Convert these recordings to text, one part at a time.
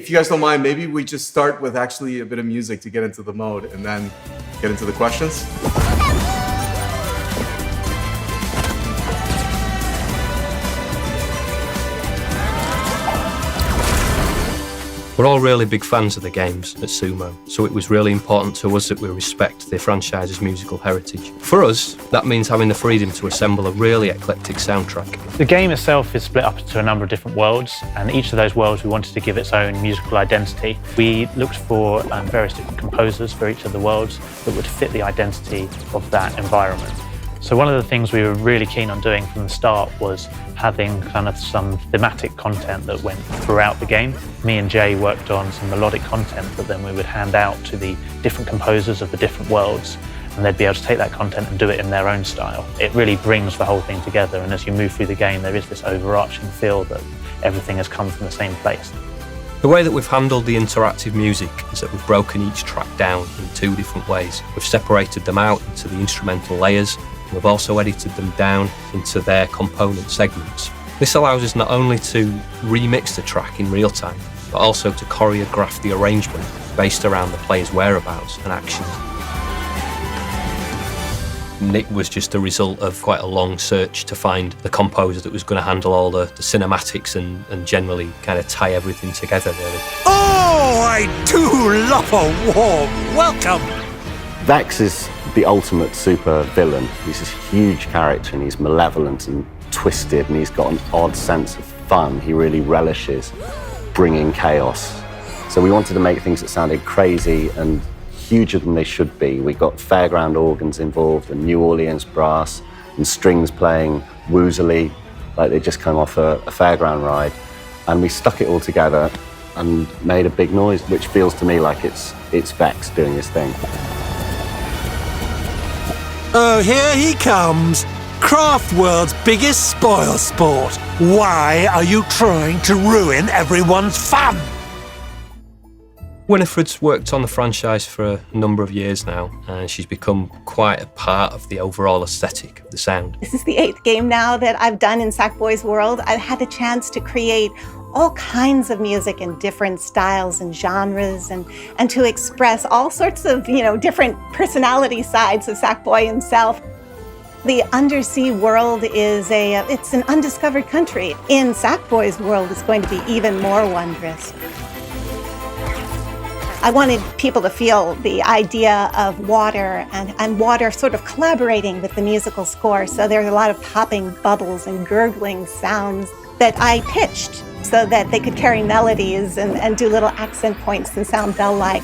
If you guys don't mind, maybe we just start with actually a bit of music to get into the mode and then get into the questions. We're all really big fans of the games at Sumo, so it was really important to us that we respect the franchise's musical heritage. For us, that means having the freedom to assemble a really eclectic soundtrack. The game itself is split up into a number of different worlds, and each of those worlds we wanted to give its own musical identity. We looked for various different composers for each of the worlds that would fit the identity of that environment. So one of the things we were really keen on doing from the start was having kind of some thematic content that went throughout the game. Me and Jay worked on some melodic content that then we would hand out to the different composers of the different worlds, and they'd be able to take that content and do it in their own style. It really brings the whole thing together, and as you move through the game, there is this overarching feel that everything has come from the same place. The way that we've handled the interactive music is that we've broken each track down in two different ways. We've separated them out into the instrumental layers. We've also edited them down into their component segments. This allows us not only to remix the track in real time, but also to choreograph the arrangement based around the player's whereabouts and actions. Nick was just a result of quite a long search to find the composer that was going to handle all the cinematics and generally kind of tie everything together, really. Oh, I do love a warm welcome! Vex is the ultimate super villain. He's this huge character and he's malevolent and twisted and he's got an odd sense of fun. He really relishes bringing chaos. So we wanted to make things that sounded crazy and huger than they should be. We got fairground organs involved and New Orleans brass and strings playing woozily like they just come off a fairground ride. And we stuck it all together and made a big noise, which feels to me like it's Vex doing his thing. Oh, here he comes. Craft World's biggest spoil sport. Why are you trying to ruin everyone's fun? Winifred's worked on the franchise for a number of years now, and she's become quite a part of the overall aesthetic of the sound. This is the 8th game now that I've done in Sackboy's world. I've had the chance to create all kinds of music in different styles and genres and to express all sorts of, different personality sides of Sackboy himself. The undersea world is it's an undiscovered country. In Sackboy's world, it's going to be even more wondrous. I wanted people to feel the idea of water and water sort of collaborating with the musical score. So there's a lot of popping bubbles and gurgling sounds that I pitched so that they could carry melodies and do little accent points and sound bell-like.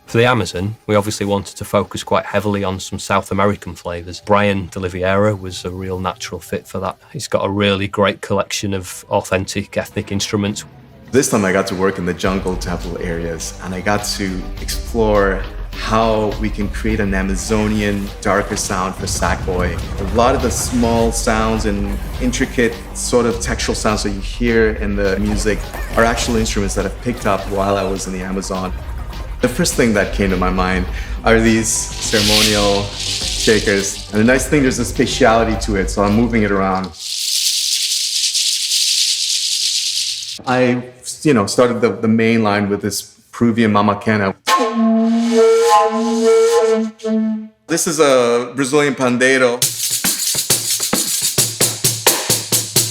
For the Amazon, we obviously wanted to focus quite heavily on some South American flavours. Brian de Oliveira was a real natural fit for that. He's got a really great collection of authentic ethnic instruments. This time I got to work in the jungle temple areas and I got to explore how we can create an Amazonian darker sound for Sackboy. A lot of the small sounds and intricate sort of textural sounds that you hear in the music are actual instruments that I've picked up while I was in the Amazon. The first thing that came to my mind are these ceremonial shakers. And the nice thing, there's a spatiality to it, so I'm moving it around. I, started the main line with this Peruvian mamaquena. This is a Brazilian pandeiro.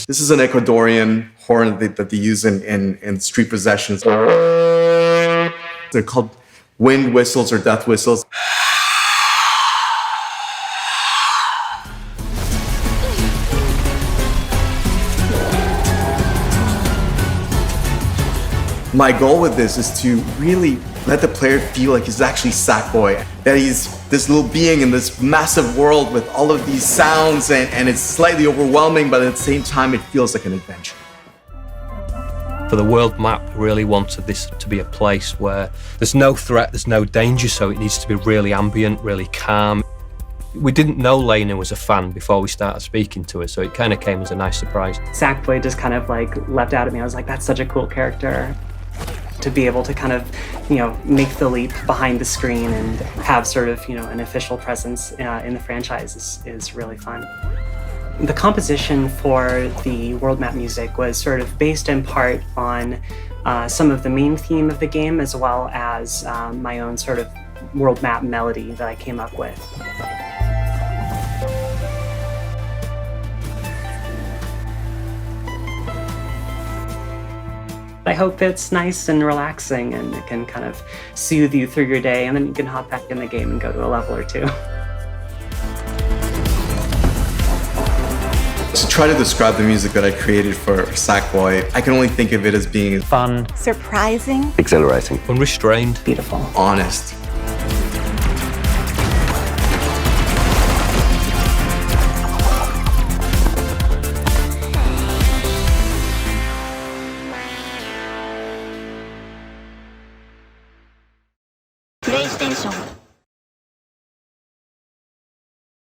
This is an Ecuadorian horn that they use in street processions. They're called wind whistles or death whistles. My goal with this is to really let the player feel like he's actually Sackboy, that he's this little being in this massive world with all of these sounds and it's slightly overwhelming, but at the same time it feels like an adventure. For the world map, we really wanted this to be a place where there's no threat, there's no danger, so it needs to be really ambient, really calm. We didn't know Lena was a fan before we started speaking to her, so it kind of came as a nice surprise. Sackboy just kind of leapt out at me. I was like, that's such a cool character. to be able to kind of, make the leap behind the screen and have sort of, an official presence in the franchise is really fun. The composition for the world map music was sort of based in part on some of the main theme of the game, as well as my own sort of world map melody that I came up with. I hope it's nice and relaxing and it can kind of soothe you through your day, and then you can hop back in the game and go to a level or two. To try to describe the music that I created for Sackboy, I can only think of it as being Fun, Surprising. Exhilarating. Unrestrained. Beautiful. honest. PlayStation